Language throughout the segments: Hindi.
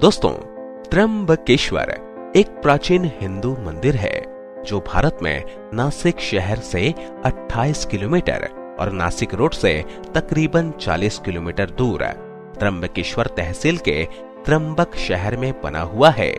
दोस्तों, त्र्यंबकेश्वर एक प्राचीन हिंदू मंदिर है जो भारत में नासिक शहर से 28 किलोमीटर और नासिक रोड से तकरीबन 40 किलोमीटर दूर त्र्यंबकेश्वर तहसील के त्र्यंबक शहर में बना हुआ है।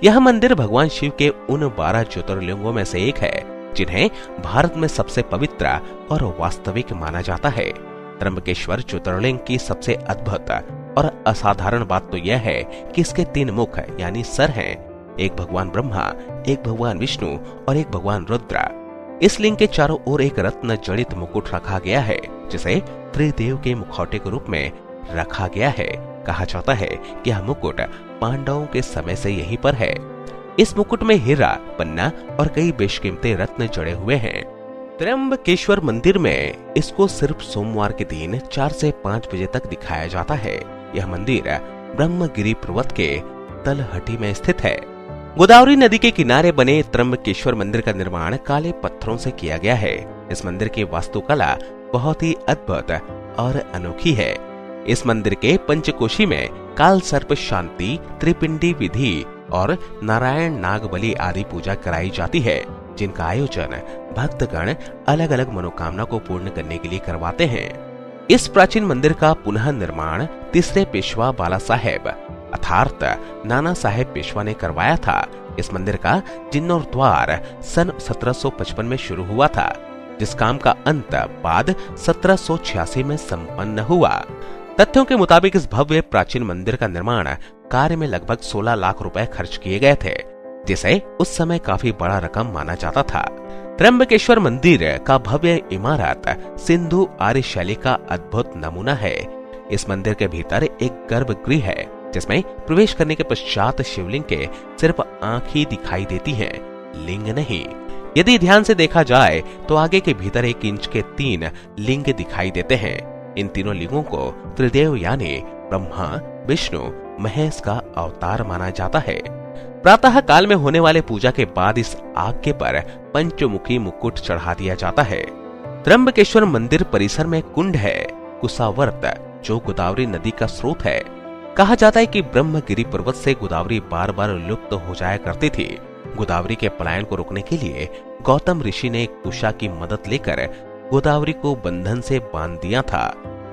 यह मंदिर भगवान शिव के उन 12 ज्योतिर्लिंगों में से एक है जिन्हें भारत में सबसे पवित्र और वास्तविक माना जाता है। त्र्यंबकेश्वर ज्योतिर्लिंग की सबसे अद्भुत और असाधारण बात तो यह है कि इसके 3 मुख यानी सर हैं, एक भगवान ब्रह्मा, एक भगवान विष्णु और एक भगवान रुद्र। इस लिंग के चारों ओर एक रत्न जड़ित मुकुट रखा गया है जिसे त्रिदेव के मुखौटे के रूप में रखा गया है। कहा जाता है कि यह मुकुट पांडवों के समय से यहीं पर है। इस मुकुट में हीरा, पन्ना और कई बेशकीमती रत्न जड़े हुए हैं। त्र्यंबकेश्वर मंदिर में इसको सिर्फ सोमवार के दिन 4 से 5 बजे तक दिखाया जाता है। यह मंदिर ब्रह्मगिरी पर्वत के तलहटी में स्थित है। गोदावरी नदी के किनारे बने त्र्यंबकेश्वर मंदिर का निर्माण काले पत्थरों से किया गया है। इस मंदिर की वास्तुकला बहुत ही अद्भुत और अनोखी है। इस मंदिर के पंचकोशी में काल सर्प शांति, त्रिपिंडी विधि और नारायण नागबली आदि पूजा कराई जाती है, जिनका आयोजन भक्तगण अलग अलग मनोकामना को पूर्ण करने के लिए करवाते हैं। इस प्राचीन मंदिर का पुनः निर्माण तीसरे पेशवा बाला साहेब अर्थात नाना साहेब पेशवा ने करवाया था। इस मंदिर का जीर्णोद्धार द्वार सन 1755 में शुरू हुआ था, जिस काम का अंत बाद 1786 में संपन्न हुआ। तथ्यों के मुताबिक इस भव्य प्राचीन मंदिर का निर्माण कार्य में लगभग 16 लाख रुपए खर्च किए गए थे, जिसे उस समय काफी बड़ा रकम माना जाता था। त्र्यंबकेश्वर मंदिर का भव्य इमारत सिंधु आर्य शैली का अद्भुत नमूना है। इस मंदिर के भीतर एक गर्भगृह है जिसमें प्रवेश करने के पश्चात शिवलिंग के सिर्फ आंख ही दिखाई देती है, लिंग नहीं। यदि ध्यान से देखा जाए तो आगे के भीतर 1 इंच के 3 लिंग दिखाई देते हैं। इन तीनों लिंगों को त्रिदेव यानी ब्रह्मा, विष्णु, महेश का अवतार माना जाता है। प्रातः काल में होने वाले पूजा के बाद इस आगे पर पंचमुखी मुकुट चढ़ा दिया जाता है। त्र्यंबकेश्वर मंदिर परिसर में कुंड है, कुशावर्त, जो गोदावरी नदी का स्रोत है। कहा जाता है कि ब्रह्मगिरी पर्वत से गोदावरी बार बार लुप्त हो जाया करती थी। गोदावरी के पलायन को रोकने के लिए गौतम ऋषि ने एक कुशा की मदद लेकर गोदावरी को बंधन से बांध दिया था।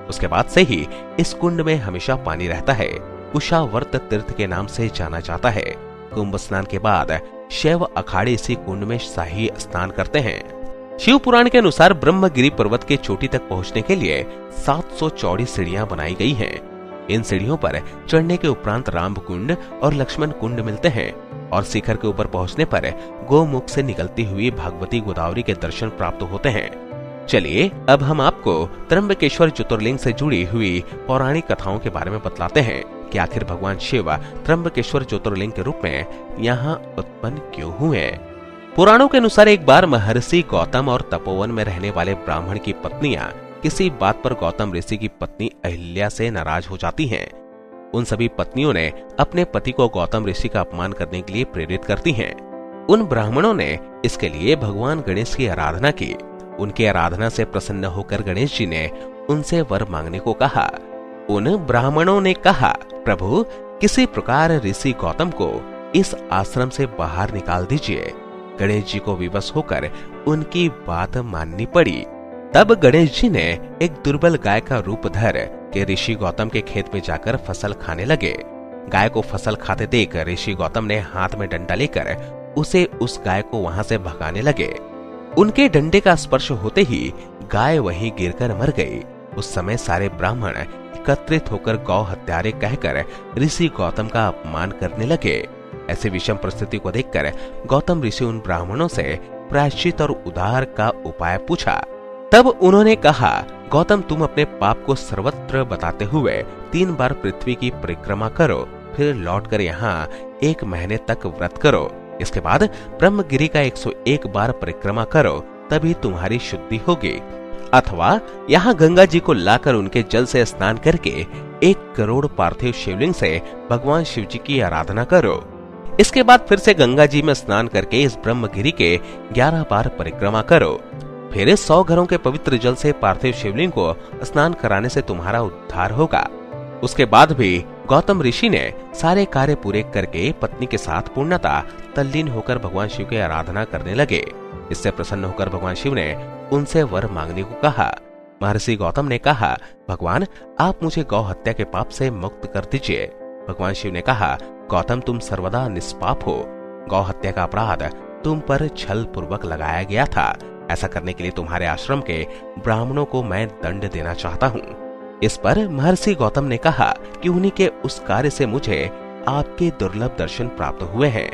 उसके बाद से ही इस कुंड में हमेशा पानी रहता है। कुशावर्त तीर्थ के नाम से जाना जाता है। कुंभ स्नान के बाद शैव अखाड़े इसी कुंड में शाही स्नान करते हैं। शिव पुराण के अनुसार ब्रह्मगिरी पर्वत के चोटी तक पहुंचने के लिए 700 चौड़ी सीढ़ियां बनाई गई हैं। इन सीढ़ियों पर चढ़ने के उपरांत राम कुंड और लक्ष्मण कुंड मिलते हैं और शिखर के ऊपर पहुंचने पर गोमुख से निकलती हुई भगवती गोदावरी के दर्शन प्राप्त होते हैं। चलिए अब हम आपको त्र्यंबकेश्वर ज्योतिर्लिंग से जुड़ी हुई पौराणिक कथाओं के बारे में बतलाते हैं कि आखिर भगवान शिव त्र्यंबकेश्वर ज्योतिर्लिंग के रूप में यहाँ उत्पन्न क्यों हुए। पुराणों के अनुसार एक बार महर्षि गौतम और तपोवन में रहने वाले ब्राह्मण की पत्नियां किसी बात पर गौतम ऋषि की पत्नी अहिल्या से नाराज हो जाती हैं। उन सभी पत्नियों ने अपने पति को गौतम ऋषि का अपमान करने के लिए प्रेरित करती हैं। उन ब्राह्मणों ने इसके लिए भगवान गणेश की आराधना की। उनकी आराधना से प्रसन्न होकर गणेश जी ने उनसे वर मांगने को कहा। उन ब्राह्मणों ने कहा, प्रभु किसी प्रकार ऋषि गौतम को इस आश्रम से बाहर निकाल दीजिए। गणेश जी को विवश होकर उनकी बात माननी पड़ी। तब गणेश जी ने एक दुर्बल गाय का रूप धर के ऋषि गौतम के खेत में जाकर फसल खाने लगे। गाय को फसल खाते देख ऋषि गौतम ने हाथ में डंडा लेकर उसे उस गाय को वहां से भगाने लगे। उनके डंडे का स्पर्श होते ही गाय वहीं गिरकर मर गई। उस समय सारे ब्राह्मण एकत्रित होकर गौ हत्यारे कहकर ऋषि गौतम का अपमान करने लगे। ऐसे विषम परिस्थिति को देखकर गौतम ऋषि उन ब्राह्मणों से प्रायश्चित और उद्धार का उपाय पूछा। तब उन्होंने कहा, गौतम तुम अपने पाप को सर्वत्र बताते हुए 3 बार पृथ्वी की परिक्रमा करो, फिर लौटकर यहाँ 1 महीने तक व्रत करो। इसके बाद ब्रह्मगिरी का 101 बार परिक्रमा करो, तभी तुम्हारी शुद्धि होगी। अथवा यहाँ गंगा जी को लाकर उनके जल से स्नान करके 1 करोड़ पार्थिव शिवलिंग से भगवान शिव जी की आराधना करो। इसके बाद फिर से गंगा जी में स्नान करके इस ब्रह्मगिरी के 11 बार परिक्रमा करो। फिर 100 घरों के पवित्र जल से पार्थिव शिवलिंग को स्नान कराने से तुम्हारा उद्धार होगा। उसके बाद भी गौतम ऋषि ने सारे कार्य पूरे करके पत्नी के साथ पूर्णतः तल्लीन होकर भगवान शिव की आराधना करने लगे। इससे प्रसन्न होकर भगवान शिव ने उनसे वर मांगने को कहा। महर्षि गौतम ने कहा, भगवान आप मुझे गौ हत्या के पाप से मुक्त कर दीजिए। भगवान शिव ने कहा, गौतम तुम सर्वदा निष्पाप हो। गौ हत्या का अपराध तुम पर छल पूर्वक लगाया गया था। ऐसा करने के लिए तुम्हारे आश्रम के ब्राह्मणों को मैं दंड देना चाहता हूँ। इस पर महर्षि गौतम ने कहा कि उन्हीं के उस कार्य से मुझे आपके दुर्लभ दर्शन प्राप्त हुए हैं।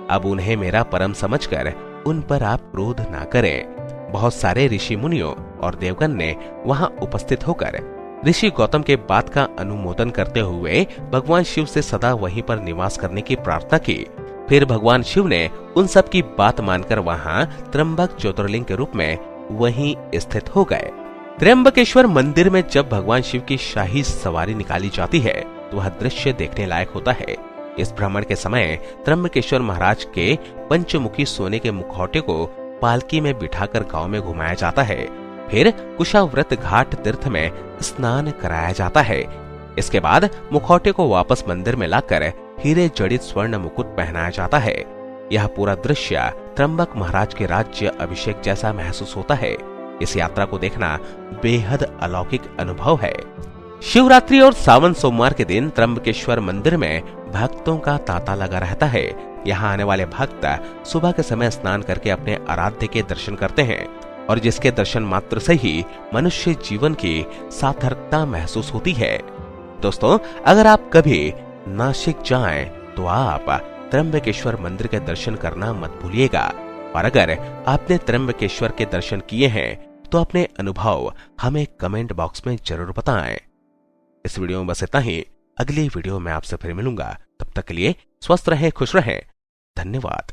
अब उन्हें मेरा परम समझकर उन पर आप क्रोध ना करें। बहुत सारे ऋषि मुनियों और देवगण ने वहां उपस्थित होकर ऋषि गौतम के बात का अनुमोदन करते हुए भगवान शिव से सदा वहीं पर निवास करने की प्रार्थना की। फिर भगवान शिव ने उन सब की बात मानकर वहां त्र्यंबक ज्योतिर्लिंग के रूप में वहीं स्थित हो गए। त्र्यंबकेश्वर मंदिर में जब भगवान शिव की शाही सवारी निकाली जाती है तो वह दृश्य देखने लायक होता है। इस भ्रमण के समय त्र्यंबकेश्वर महाराज के पंचमुखी सोने के मुखौटे को पालकी में बिठाकर गांव में घुमाया जाता है। फिर कुशाव्रत घाट तीर्थ में स्नान कराया जाता है। इसके बाद मुखौटे को वापस मंदिर में लाकर हीरे जड़ित स्वर्ण मुकुट पहनाया जाता है। यह पूरा दृश्य त्र्यंबक महाराज के राज्य अभिषेक जैसा महसूस होता है। इस यात्रा को देखना बेहद अलौकिक अनुभव है। शिवरात्रि और सावन सोमवार के दिन त्र्यंबकेश्वर मंदिर में भक्तों का तांता लगा रहता है। यहाँ आने वाले भक्त सुबह के समय स्नान करके अपने आराध्य के दर्शन करते हैं और जिसके दर्शन मात्र से ही मनुष्य जीवन की सार्थकता महसूस होती है। दोस्तों, अगर आप कभी नासिक जाएं तो आप त्र्यंबकेश्वर मंदिर के दर्शन करना मत भूलिएगा। और अगर आपने त्र्यंबकेश्वर के दर्शन किए हैं तो अपने अनुभव हमें कमेंट बॉक्स में जरूर बताएं। इस वीडियो में बस इतना ही। अगली वीडियो में आपसे फिर मिलूंगा। तब तक के लिए स्वस्थ रहें, खुश रहें। धन्यवाद।